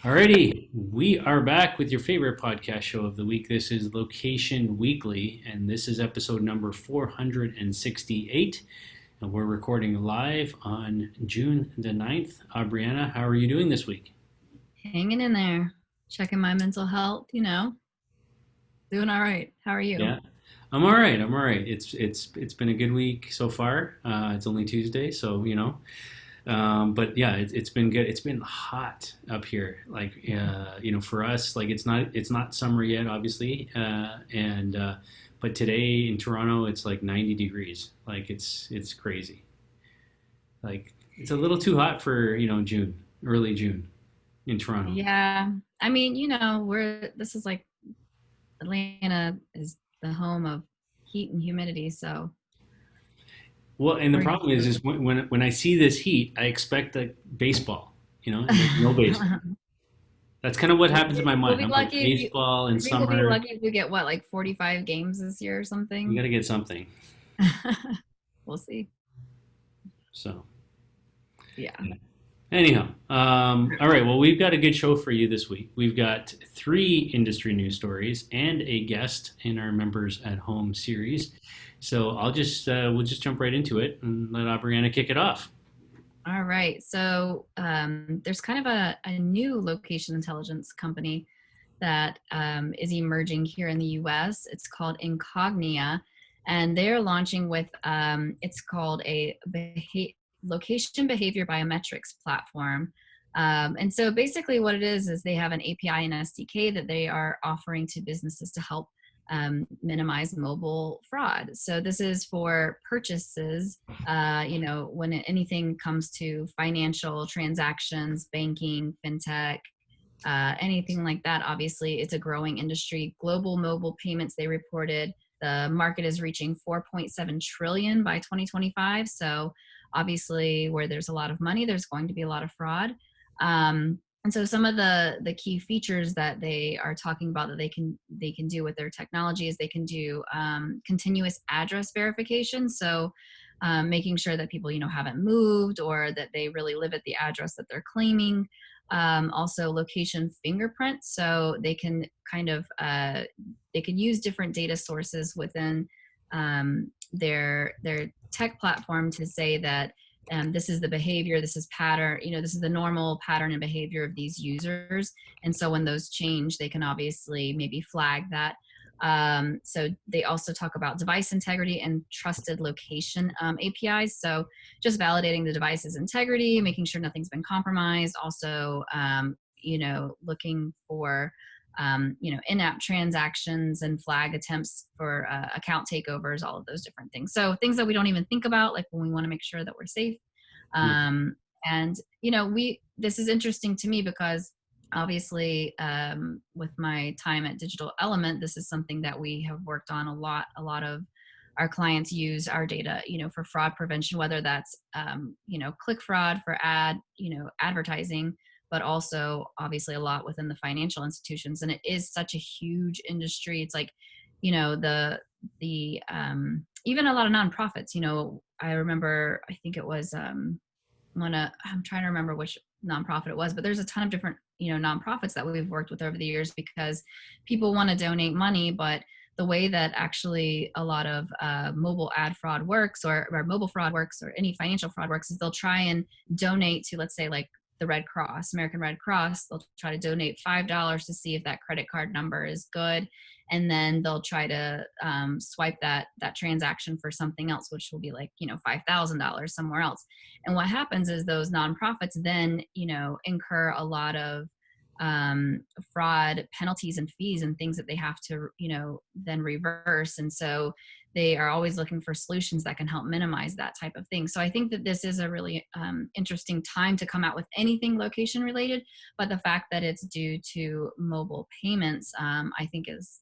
Alrighty, we are back with your favorite podcast show of the week. This is Location Weekly, and this is episode number 468. And we're recording live on June the 9th. Brianna, how are you doing this week? Hanging in there, checking my mental health, doing all right. How are you? Yeah, I'm all right. I'm all right. It's been a good week so far. It's only Tuesday, so but yeah, it's been good. It's been hot up here. Like for us, like it's not summer yet, obviously. And But today in Toronto, it's like 90 degrees. Like it's crazy. Like it's a little too hot for June, early June in Toronto. Yeah, I mean, we're this is like Atlanta is the home of heat and humidity, so Well, and the we're used problem is, to is when I see this heat, I expect like baseball, and there's no baseball. it. That's kind of what happens in my We'll mind. be I'm like lucky if you. baseball in I think we'll be summer. lucky if we get what, like 45 games this year or You got something. to get something. We'll see. So. Yeah. Anyhow, all right. Well, we've got a good show for you this week. We've got three industry news stories and a guest in our Members at Home series. So we'll just jump right into it and let Brianna kick it off. All right. So there's kind of a new location intelligence company that is emerging here in the US. It's called Incognia, and they're launching with it's called a location behavior biometrics platform. And so basically, what it is they have an API and SDK that they are offering to businesses to help minimize mobile fraud. So this is for purchases. When anything comes to financial transactions, banking, fintech, anything like that. Obviously, it's a growing industry. Global mobile payments, they reported the market is reaching 4.7 trillion by 2025. So obviously, where there's a lot of money, there's going to be a lot of fraud. And so some of the key features that they are talking about that they can do with their technology is they can do continuous address verification. So making sure that people haven't moved or that they really live at the address that they're claiming. Also location fingerprints, so they can kind of they can use different data sources within their tech platform to say that this is the behavior, this is pattern, this is the normal pattern and behavior of these users. And so when those change, they can obviously maybe flag that. So they also talk about device integrity and trusted location APIs. So just validating the device's integrity, making sure nothing's been compromised. Also, looking for in-app transactions and flag attempts for account takeovers, all of those different things. So things that we don't even think about, like when we want to make sure that we're safe. Yeah. And this is interesting to me because obviously with my time at Digital Element, this is something that we have worked on a lot. A lot of our clients use our data, for fraud prevention, whether that's click fraud for advertising, but also obviously a lot within the financial institutions. And it is such a huge industry. It's like, the even a lot of nonprofits. I remember, I think it was I'm trying to remember which nonprofit it was, but there's a ton of different nonprofits that we've worked with over the years because people want to donate money, but the way that actually a lot of mobile ad fraud works or mobile fraud works or any financial fraud works is they'll try and donate to, let's say, like the Red Cross, American Red Cross. They'll try to donate $5 to see if that credit card number is good, and then they'll try to swipe that transaction for something else, which will be like $5,000 somewhere else. And what happens is those nonprofits then incur a lot of fraud penalties and fees and things that they have to then reverse. And so they are always looking for solutions that can help minimize that type of thing. So I think that this is a really interesting time to come out with anything location related, but the fact that it's due to mobile payments, I think is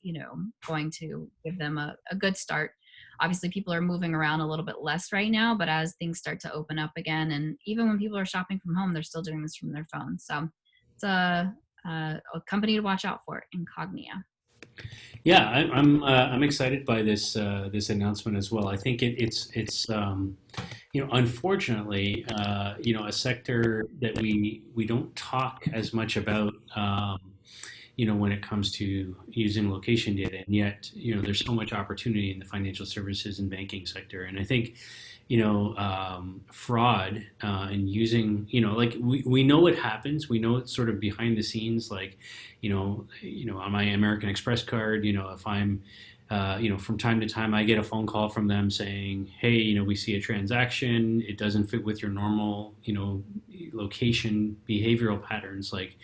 going to give them a good start. Obviously people are moving around a little bit less right now, but as things start to open up again, and even when people are shopping from home, they're still doing this from their phone. So it's a company to watch out for, Incognia. Yeah, I'm excited by this announcement as well. I think it's unfortunately a sector that we don't talk as much about. When it comes to using location data, and yet there's so much opportunity in the financial services and banking sector. And I think fraud and using, like we know it happens. We know it's sort of behind the scenes, like, on my American Express card, if I'm, from time to time, I get a phone call from them saying, hey, we see a transaction. It doesn't fit with your normal, location behavioral patterns. Like,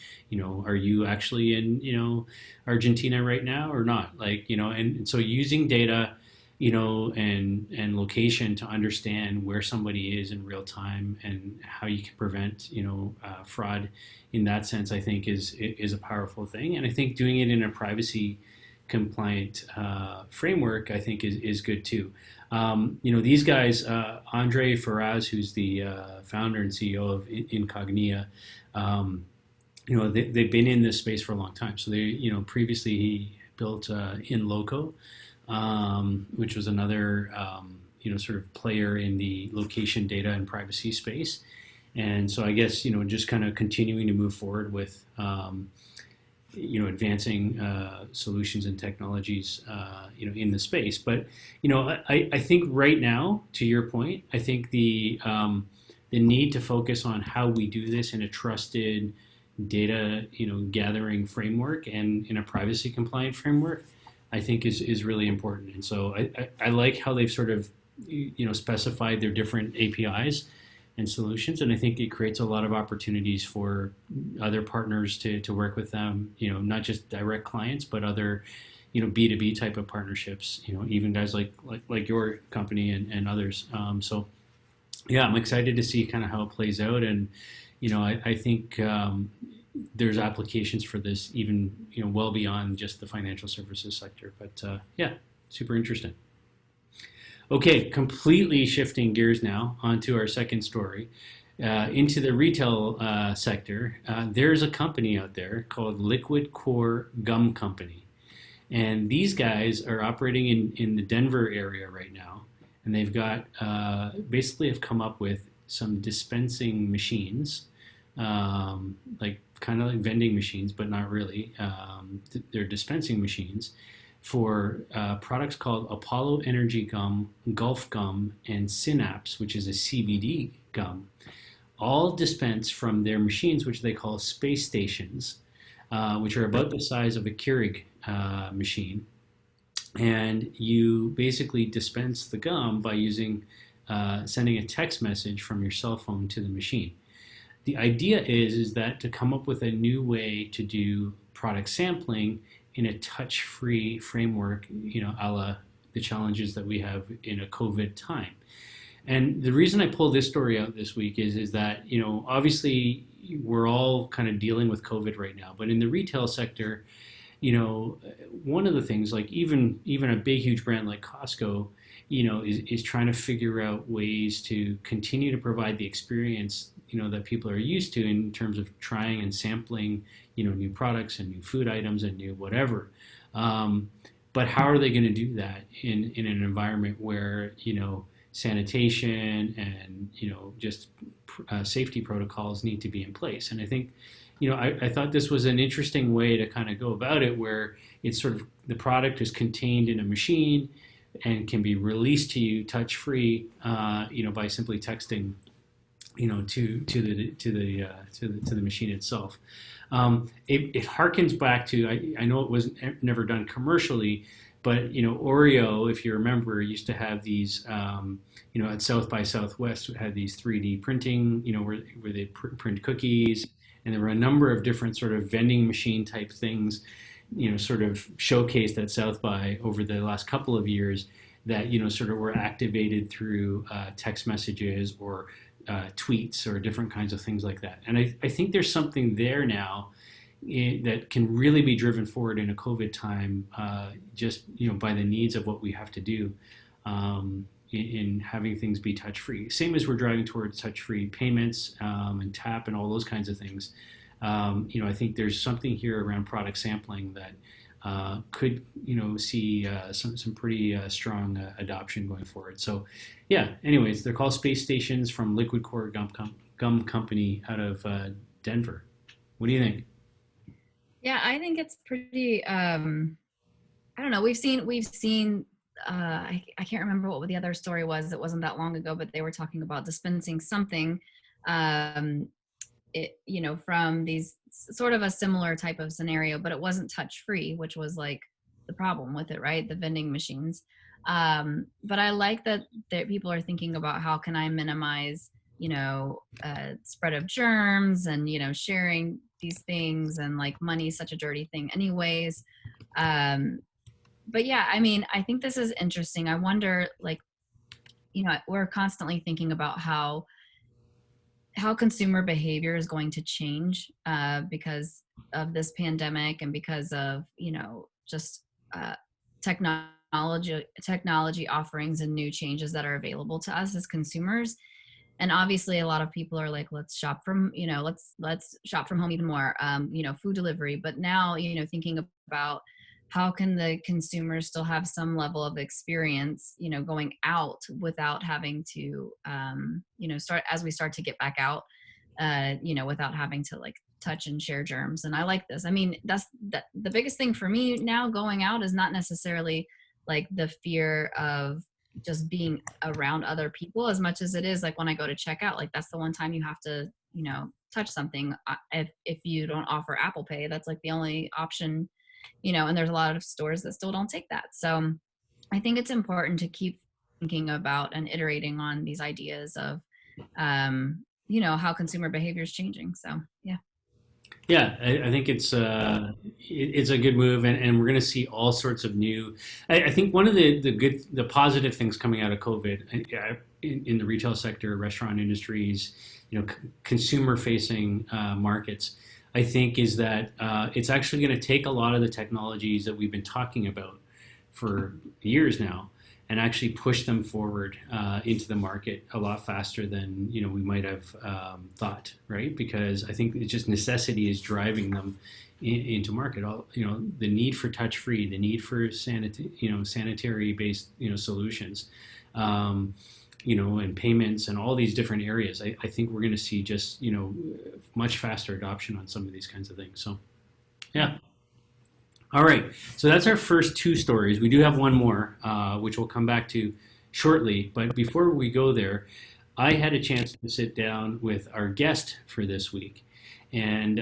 are you actually in, Argentina right now or not? Like, and so using data and location to understand where somebody is in real time and how you can prevent, fraud in that sense, I think is a powerful thing. And I think doing it in a privacy compliant framework, I think is good too. These guys, Andre Faraz, who's the founder and CEO of Incognia, they've been in this space for a long time. So previously he built In Loco, which was another sort of player in the location data and privacy space. And so I guess just kind of continuing to move forward with advancing solutions and technologies in the space. But I think right now, to your point, I think the need to focus on how we do this in a trusted data gathering framework and in a privacy compliant framework, I think is really important. And so I like how they've sort of specified their different APIs and solutions, and I think it creates a lot of opportunities for other partners to work with them. Not just direct clients, but other B2B type of partnerships. Even guys like your company and others. So yeah, I'm excited to see kind of how it plays out, and I think there's applications for this even well beyond just the financial services sector. But yeah, super interesting. Okay, completely shifting gears now onto our second story, into the retail sector. There's a company out there called Liquid Core Gum Company, and these guys are operating in the Denver area right now, and they've got basically have come up with some dispensing machines, like kind of like vending machines, but not really. They're dispensing machines for products called Apollo Energy Gum, Gulf Gum, and Synapse, which is a CBD gum, all dispensed from their machines, which they call space stations, which are about the size of a Keurig machine. And you basically dispense the gum by sending a text message from your cell phone to the machine. The idea is that to come up with a new way to do product sampling in a touch-free framework, a la the challenges that we have in a COVID time. And the reason I pulled this story out this week is that, obviously we're all kind of dealing with COVID right now, but in the retail sector, one of the things, like even a big, huge brand like Costco, is trying to figure out ways to continue to provide the experience, that people are used to in terms of trying and sampling, new products and new food items and new whatever. But how are they going to do that in an environment where, sanitation and, just safety protocols need to be in place? And I think, I thought this was an interesting way to kind of go about it, where it's sort of the product is contained in a machine and can be released to you touch free, by simply texting, to the machine itself. It harkens back to, I know it was never done commercially, but Oreo, if you remember, used to have these, at South by Southwest, had these 3D printing, where they print cookies, and there were a number of different sort of vending machine type things, sort of showcased at South by over the last couple of years that sort of were activated through text messages or tweets or different kinds of things like that. And I think there's something there now that can really be driven forward in a COVID time, just by the needs of what we have to do, in having things be touch free. Same as we're driving towards touch free payments, and tap and all those kinds of things. I think there's something here around product sampling that could see some pretty strong adoption going forward. So yeah. Anyways, they're called space stations from Liquid Core Gum Company out of Denver. What do you think? Yeah, I think it's pretty. I don't know. We've seen. I can't remember what the other story was. It wasn't that long ago, but they were talking about dispensing something. Um, from these sort of a similar type of scenario, but it wasn't touch free, which was like the problem with it, right? The vending machines. But I like that people are thinking about how can I minimize, spread of germs and, sharing these things, and like money is such a dirty thing anyways. Um, but yeah, I mean, I think this is interesting. I wonder, like, we're constantly thinking about how consumer behavior is going to change because of this pandemic, and because of just uh, technology offerings and new changes that are available to us as consumers. And obviously a lot of people are like, let's shop from let's shop from home even more, food delivery. But now, thinking about how can the consumers still have some level of experience, going out without having to start as we start to get back out, without having to like touch and share germs. And I like this. I mean, the biggest thing for me now going out is not necessarily like the fear of just being around other people, as much as it is like when I go to check out, like that's the one time you have to, touch something. If you don't offer Apple Pay, that's like the only option, and there's a lot of stores that still don't take that. So I think it's important to keep thinking about and iterating on these ideas of, how consumer behavior is changing. So yeah. Yeah, I think it's a good move, and we're going to see all sorts of new. I think one of the positive things coming out of COVID in the retail sector, restaurant industries, consumer facing markets, I think is that it's actually going to take a lot of the technologies that we've been talking about for years now, and actually push them forward into the market a lot faster than we might have thought, right? Because I think it's just necessity is driving them into market. The need for touch free, the need for sanitary based solutions, and payments and all these different areas. I think we're going to see just much faster adoption on some of these kinds of things. So yeah. All right, so that's our first two stories. We do have one more, which we'll come back to shortly. But before we go there, I had a chance to sit down with our guest for this week. And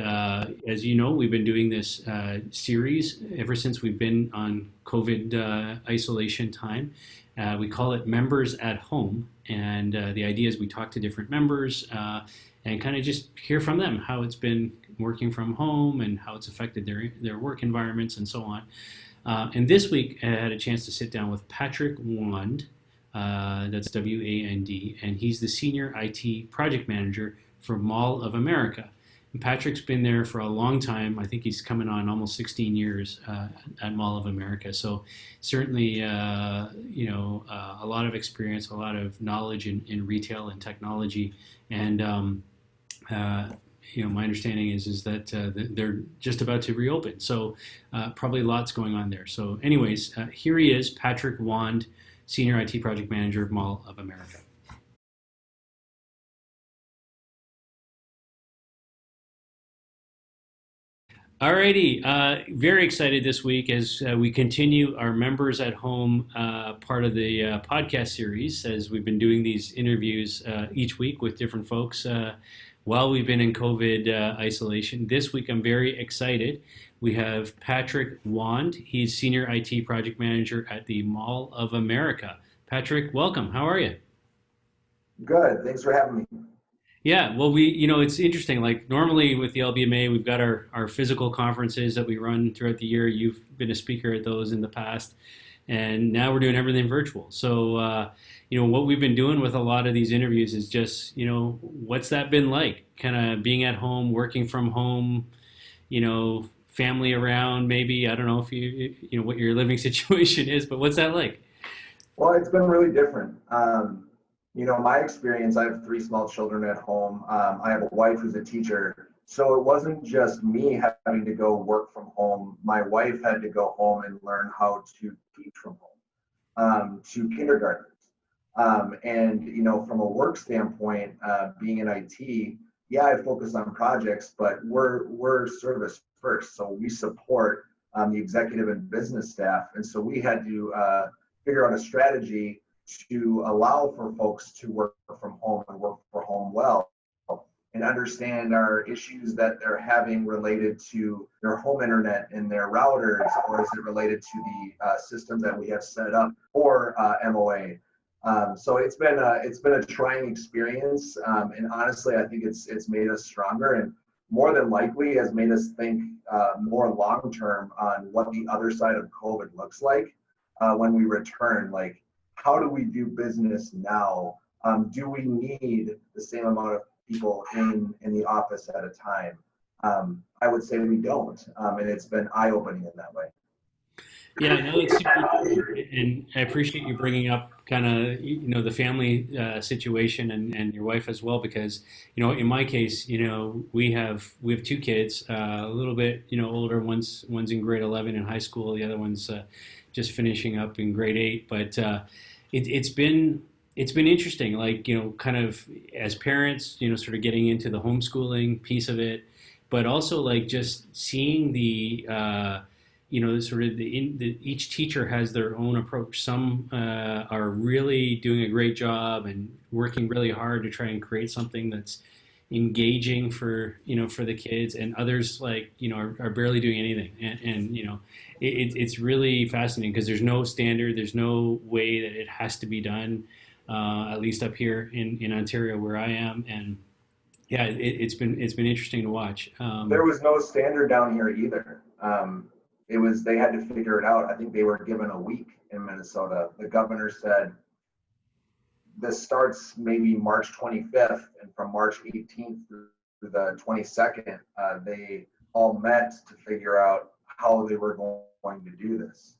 as you know, we've been doing this series ever since we've been on COVID isolation time. We call it Members at Home. And the idea is we talk to different members and kind of just hear from them how it's been working from home and how it's affected their work environments and so on. And this week I had a chance to sit down with Patrick Wand, that's W-A-N-D, and he's the Senior IT Project Manager for Mall of America. And Patrick's been there for a long time. I think he's coming on almost 16 years at Mall of America. So certainly, a lot of experience, a lot of knowledge in retail and technology. And my understanding is that they're just about to reopen. So probably lots going on there. So anyways, here he is, Patrick Wand, Senior IT Project Manager, Mall of America. Alrighty, very excited this week as we continue our Members at Home part of the podcast series, as we've been doing these interviews each week with different folks while we've been in COVID isolation. This week I'm very excited. We have Patrick Wand. He's Senior IT Project Manager at the Mall of America. Patrick, welcome. How are you? Good. Thanks for having me. Yeah, well, it's interesting. Like normally with the LBMA, we've got our physical conferences that we run throughout the year. You've been a speaker at those in the past, and now we're doing everything virtual. So, what we've been doing with a lot of these interviews is just, what's that been like? Kind of being at home, working from home, family around, maybe. I don't know if what your living situation is, but what's that like? Well, it's been really different. My experience, I have three small children at home. I have a wife who's a teacher, So it wasn't just me having to go work from home. My wife had to go home and learn how to teach from home to kindergartners. And from a work standpoint, being in IT, yeah, I focus on projects, but we're service first, so we support the executive and business staff, and so we had to figure out a strategy to allow for folks to work from home and work from home well, and understand our issues that they're having related to their home internet and their routers, or is it related to the system that we have set up for MOA. So it's been a trying experience, and honestly, I think it's made us stronger, and more than likely has made us think more long term on what the other side of COVID looks like when we return. Like, how do we do business now? Do we need the same amount of people in the office at a time? I would say we don't, and it's been eye-opening in that way. Yeah, no, it's super important, and I appreciate you bringing up kind of the family situation and your wife as well, because in my case, we have two kids, a little bit older. One's in grade 11 in high school, the other one's just finishing up in grade 8. But it's been interesting, like kind of as parents, sort of getting into the homeschooling piece of it, but also like just seeing the sort of each teacher has their own approach. Some are really doing a great job and working really hard to try and create something that's engaging for the kids, and others are barely doing anything. And it's really fascinating because there's no standard, there's no way that it has to be done. At least up here in Ontario where I am, and yeah, it's been interesting to watch. There was no standard down here either. They had to figure it out. I think they were given a week in Minnesota. The governor said this starts maybe March 25th, and from March 18th through the 22nd, they all met to figure out how they were going to do this.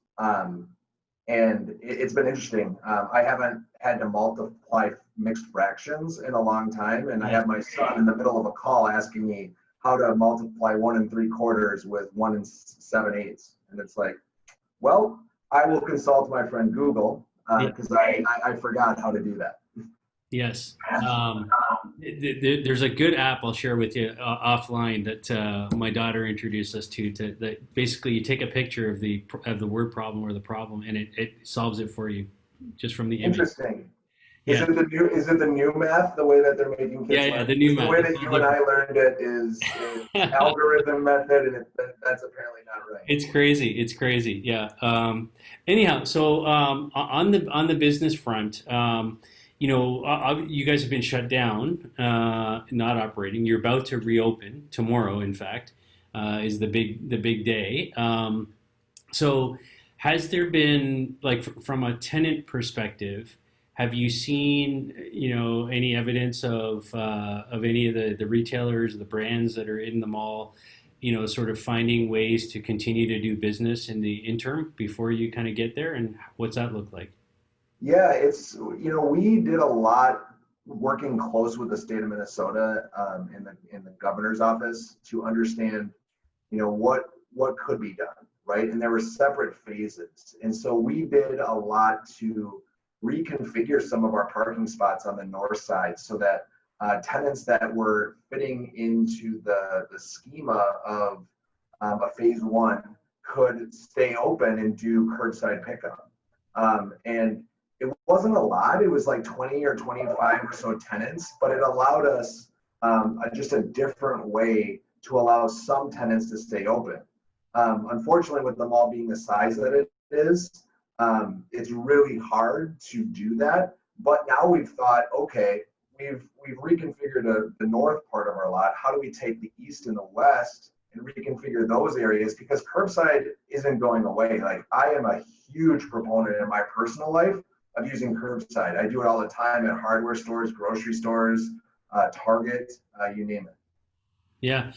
And it's been interesting. I haven't had to multiply mixed fractions in a long time, and I have my son in the middle of a call asking me how to multiply 1 3/4 with 1 7/8, and it's like, well, I will consult my friend Google because I forgot how to do that. Yes. There's a good app I'll share with you offline that my daughter introduced us to that basically you take a picture of the word problem or the problem, and it solves it for you just from the image. Interesting. Yeah. Is it the new math, the way that they're making kids learn? The new math. The way that you and I learned it is algorithm method, and that's apparently not right. It's crazy. Yeah. Anyhow, so on the business front, you guys have been shut down, not operating. You're about to reopen tomorrow. In fact, is the big day. So, has there been, like, from a tenant perspective, have you seen any evidence of any of the retailers, the brands that are in the mall, sort of finding ways to continue to do business in the interim before you kind of get there, and what's that look like? Yeah, it's we did a lot working close with the state of Minnesota in the governor's office to understand what could be done, right? And there were separate phases, and so we did a lot to reconfigure some of our parking spots on the north side so that tenants that were fitting into the schema of a phase 1 could stay open and do curbside pickup. And it wasn't a lot. It was like 20 or 25 or so tenants, but it allowed us just a different way to allow some tenants to stay open. Unfortunately, with the mall being the size that it is, it's really hard to do that. But now we've thought, okay, we've reconfigured the north part of our lot. How do we take the east and the west and reconfigure those areas? Because curbside isn't going away. Like, I am a huge proponent in my personal life of using curbside. I do it all the time at hardware stores, grocery stores, Target, you name it. Yeah.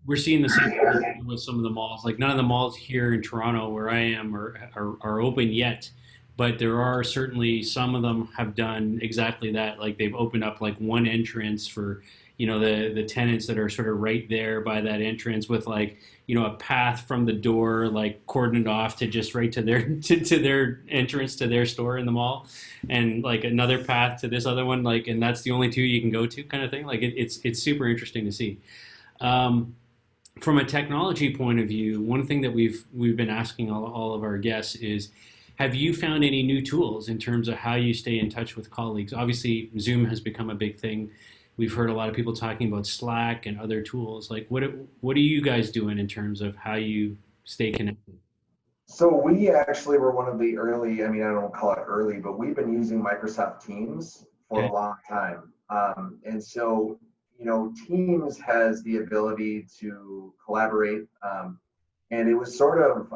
We're seeing the same thing with some of the malls. Like, none of the malls here in Toronto where I am are open yet, but there are certainly some of them have done exactly that. Like, they've opened up like one entrance for the tenants that are sort of right there by that entrance with like, a path from the door, like cordoned off to just right to their, to their entrance to their store in the mall, and like another path to this other one, like, and that's the only two you can go to kind of thing. Like it's super interesting to see. Um, from a technology point of view, one thing that we've been asking all of our guests is, have you found any new tools in terms of how you stay in touch with colleagues? Obviously, Zoom has become a big thing. We've heard a lot of people talking about Slack and other tools. Like, what are you guys doing in terms of how you stay connected? So we actually were one of the early, I mean, I don't call it early, but we've been using Microsoft Teams for a Okay. long time. And so, Teams has the ability to collaborate. And it was sort of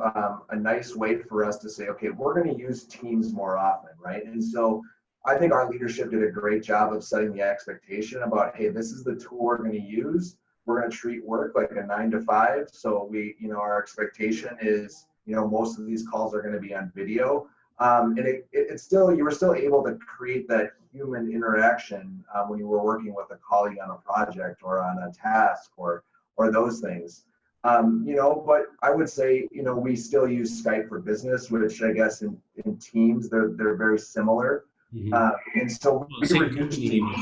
a nice way for us to say, okay, we're going to use Teams more often, right? And so I think our leadership did a great job of setting the expectation about, hey, this is the tool we're going to use. We're going to treat work like a 9 to 5. So our expectation is, most of these calls are going to be on video. And it's still, you were still able to create that human interaction when you were working with a colleague on a project or on a task or those things. But I would say, we still use Skype for Business, which I guess in Teams, they're very similar. Hmm. And so Well, we were same used company. to,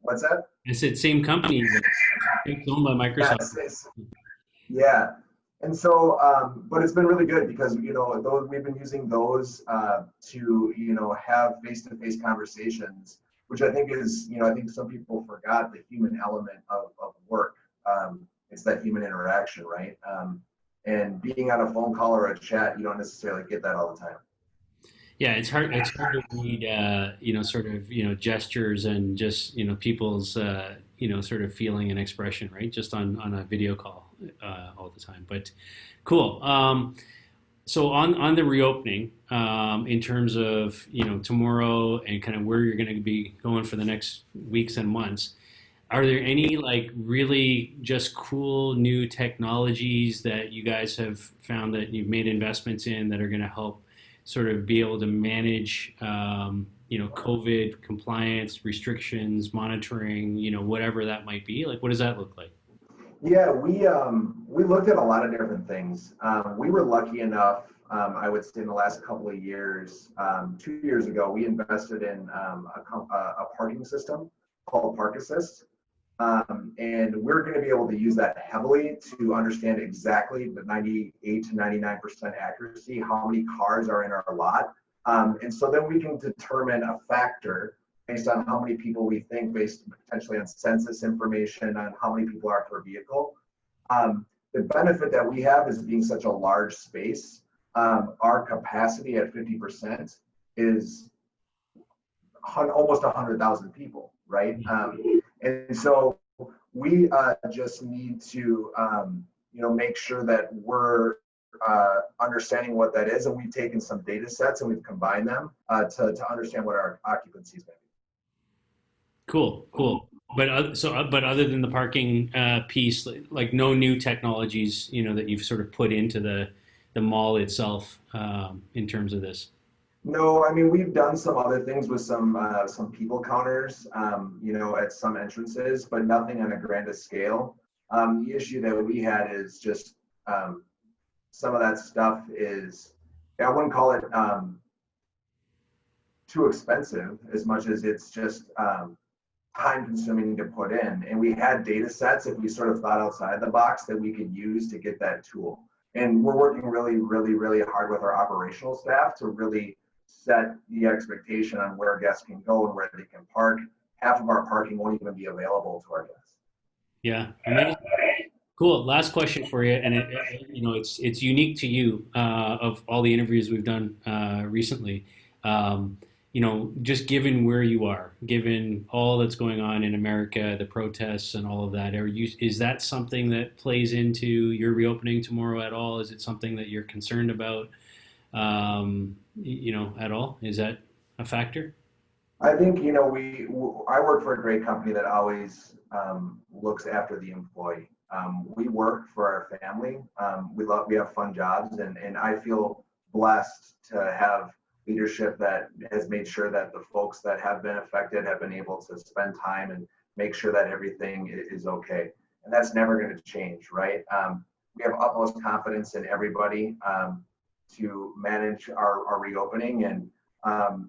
what's that? I said same company, but it's owned by Microsoft. Yes, yeah. And so, but it's been really good because, those we've been using those to, have face-to-face conversations, which I think is, I think some people forgot the human element of work. It's that human interaction, right? And being on a phone call or a chat, you don't necessarily get that all the time. Yeah, it's hard. It's hard to read, sort of, gestures and just, people's, sort of feeling and expression, right? Just on a video call all the time. But cool. So on the reopening, in terms of, tomorrow and kind of where you're going to be going for the next weeks and months, are there any like really just cool new technologies that you guys have found that you've made investments in that are going to help sort of be able to manage, COVID compliance, restrictions, monitoring, whatever that might be? Like, what does that look like? Yeah, we looked at a lot of different things. We were lucky enough, I would say in the last couple of years, 2 years ago, we invested in a parking system called Park Assist. And we're going to be able to use that heavily to understand exactly the 98 to 99% accuracy, how many cars are in our lot. And so then we can determine a factor based on how many people we think, based potentially on census information, on how many people are per vehicle. The benefit that we have is being such a large space. Our capacity at 50% is almost 100,000 people, right? And so we just need to, make sure that we're understanding what that is. And we've taken some data sets and we've combined them to understand what our occupancy is going to be. Cool, cool. But other than the parking piece, like no new technologies, that you've sort of put into the mall itself, in terms of this. No, I mean, we've done some other things with some people counters, at some entrances, but nothing on a grander scale. The issue that we had is just some of that stuff is, I wouldn't call it too expensive as much as it's just time consuming to put in. And we had data sets, if we sort of thought outside the box, that we could use to get that tool. And we're working really, really, really hard with our operational staff to really set the expectation on where guests can go and where they can park. Half of our parking won't even be available to our guests. Yeah, amazing. Cool. Last question for you, and it's unique to you, of all the interviews we've done recently. Just given where you are, given all that's going on in America, the protests and all of that, is that something that plays into your reopening tomorrow at all? Is it something that you're concerned about, at all? Is that a factor? I think, I work for a great company that always looks after the employee. We work for our family. We have fun jobs, and I feel blessed to have leadership that has made sure that the folks that have been affected have been able to spend time and make sure that everything is okay. And that's never going to change, right? We have utmost confidence in everybody to manage our reopening. And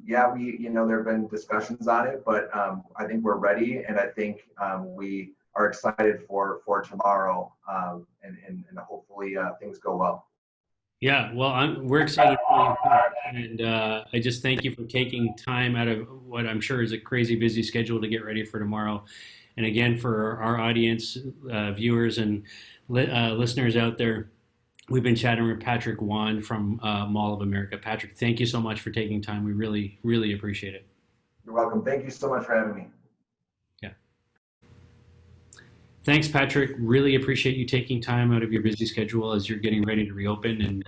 yeah, there have been discussions on it, but I think we're ready, and I think we are excited for tomorrow, and hopefully things go well. Yeah, well, we're excited for you too. And I just thank you for taking time out of what I'm sure is a crazy busy schedule to get ready for tomorrow. And again, for our audience, viewers, and listeners out there, we've been chatting with Patrick Wan from Mall of America. Patrick, thank you so much for taking time. We really, really appreciate it. You're welcome. Thank you so much for having me. Yeah. Thanks, Patrick. Really appreciate you taking time out of your busy schedule as you're getting ready to reopen. And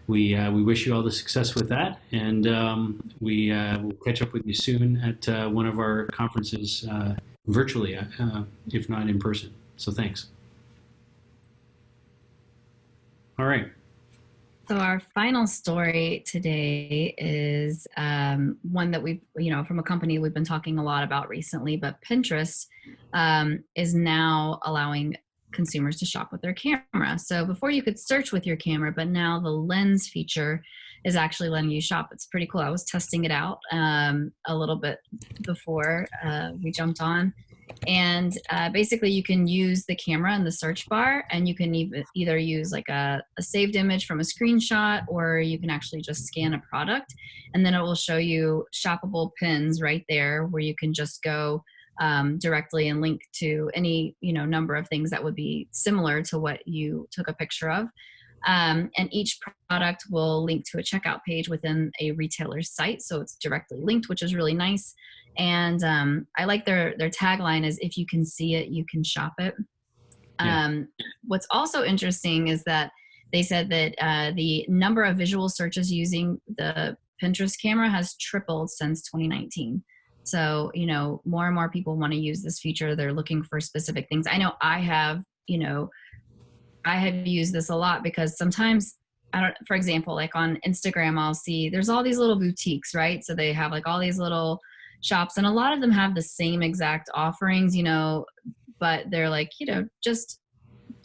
we wish you all the success with that. And we'll catch up with you soon at one of our conferences virtually, if not in person. So thanks. All right. So our final story today is one that we've, from a company we've been talking a lot about recently, but Pinterest is now allowing consumers to shop with their camera. So before you could search with your camera, but now the lens feature is actually letting you shop. It's pretty cool. I was testing it out a little bit before we jumped on. And basically you can use the camera in the search bar, and you can either use like a saved image from a screenshot, or you can actually just scan a product, and then it will show you shoppable pins right there where you can just go directly and link to any number of things that would be similar to what you took a picture of. And each product will link to a checkout page within a retailer's site, so it's directly linked, which is really nice. And I like their tagline is, if you can see it, you can shop it. Yeah. What's also interesting is that they said that the number of visual searches using the Pinterest camera has tripled since 2019. So, more and more people want to use this feature. They're looking for specific things. I know I have used this a lot, because sometimes for example, like on Instagram, I'll see there's all these little boutiques, right? So they have like all these little shops, and a lot of them have the same exact offerings, but they're like, just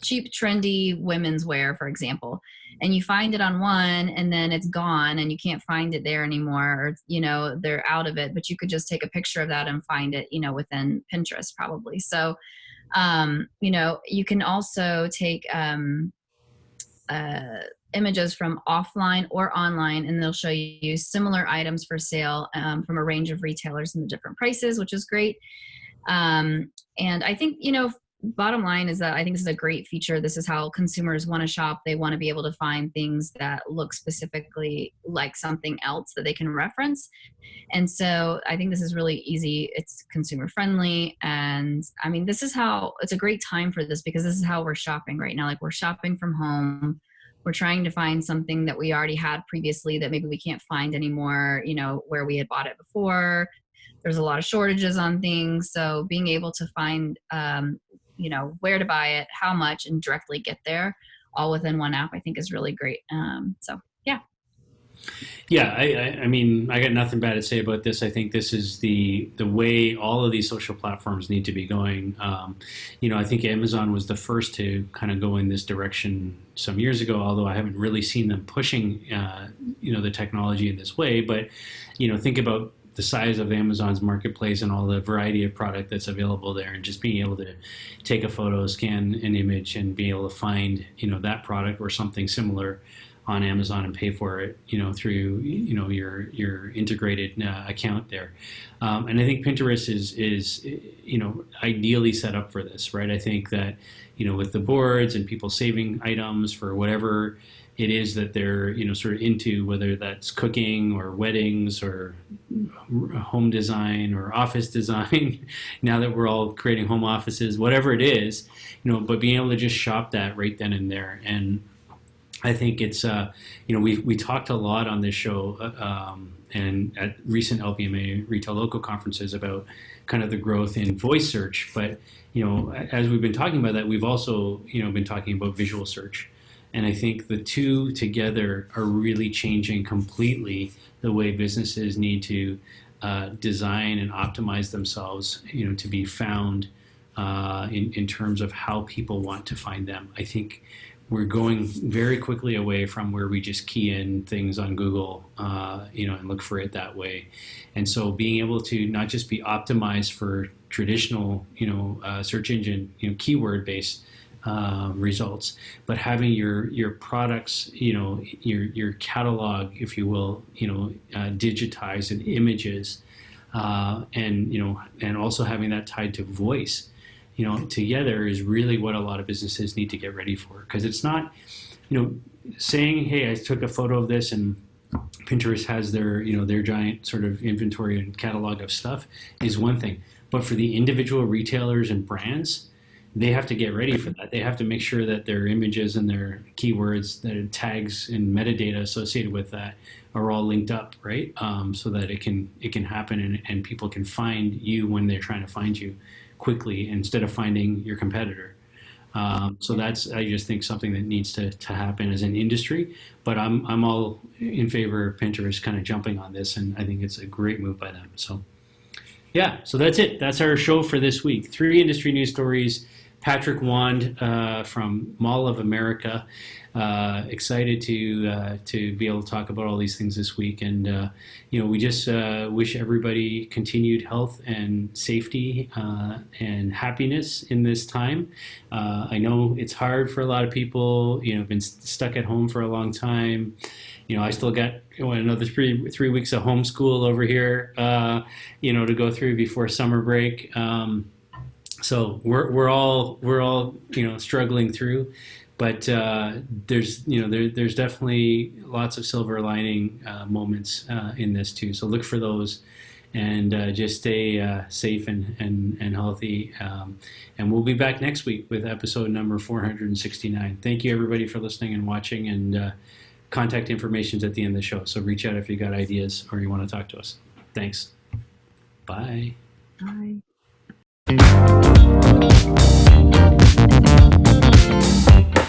cheap, trendy women's wear, for example. And you find it on one, and then it's gone, and you can't find it there anymore, or, they're out of it, but you could just take a picture of that and find it, within Pinterest probably. So, you can also take images from offline or online, and they'll show you similar items for sale from a range of retailers and the different prices, which is great. And I think, bottom line is that I think this is a great feature. This is how consumers want to shop. They want to be able to find things that look specifically like something else that they can reference. And so I think this is really easy. It's consumer friendly. And I mean, it's a great time for this, because this is how we're shopping right now. Like, we're shopping from home. We're trying to find something that we already had previously that maybe we can't find anymore, where we had bought it before. There's a lot of shortages on things. So being able to find, where to buy it, how much, and directly get there all within one app, I think is really great. So, yeah. Yeah, I mean, I got nothing bad to say about this. I think this is the way all of these social platforms need to be going. I think Amazon was the first to kind of go in this direction some years ago, although I haven't really seen them pushing, the technology in this way. But, think about the size of Amazon's marketplace and all the variety of product that's available there, and just being able to take a photo, scan an image, and be able to find, that product or something similar on Amazon and pay for it, through, your integrated account there. And I think Pinterest is ideally set up for this, right? I think that, with the boards and people saving items for whatever it is that they're, sort of into, whether that's cooking or weddings or home design or office design, now that we're all creating home offices, whatever it is, but being able to just shop that right then and there. And I think it's, we talked a lot on this show and at recent LPMA Retail Local conferences about kind of the growth in voice search. But, as we've been talking about that, we've also, been talking about visual search. And I think the two together are really changing completely the way businesses need to design and optimize themselves, to be found in terms of how people want to find them. I think we're going very quickly away from where we just key in things on Google, and look for it that way. And so being able to not just be optimized for traditional, search engine, keyword-based results, but having your products, your catalog, if you will, digitized in images, and also having that tied to voice, together is really what a lot of businesses need to get ready for. Because it's not, saying, hey, I took a photo of this and Pinterest has their giant sort of inventory and catalog of stuff is one thing. But for the individual retailers and brands, they have to get ready for that. They have to make sure that their images and their keywords, their tags and metadata associated with that are all linked up, right? So that it can happen and people can find you when they're trying to find you quickly instead of finding your competitor. So that's, I just think, something that needs to happen as an industry. But I'm all in favor of Pinterest kind of jumping on this, and I think it's a great move by them. So yeah, so that's it. That's our show for this week. 3 industry news stories. Patrick Wand from Mall of America. Excited to be able to talk about all these things this week, and we just wish everybody continued health and safety and happiness in this time. I know it's hard for a lot of people. Been stuck at home for a long time. I still got another three weeks of homeschool over here, to go through before summer break. So we're all struggling through, but there's definitely lots of silver lining moments in this too. So look for those, and just stay safe and healthy. And we'll be back next week with episode number 469. Thank you everybody for listening and watching, and contact information's at the end of the show. So reach out if you got ideas or you want to talk to us. Thanks. Bye. Bye.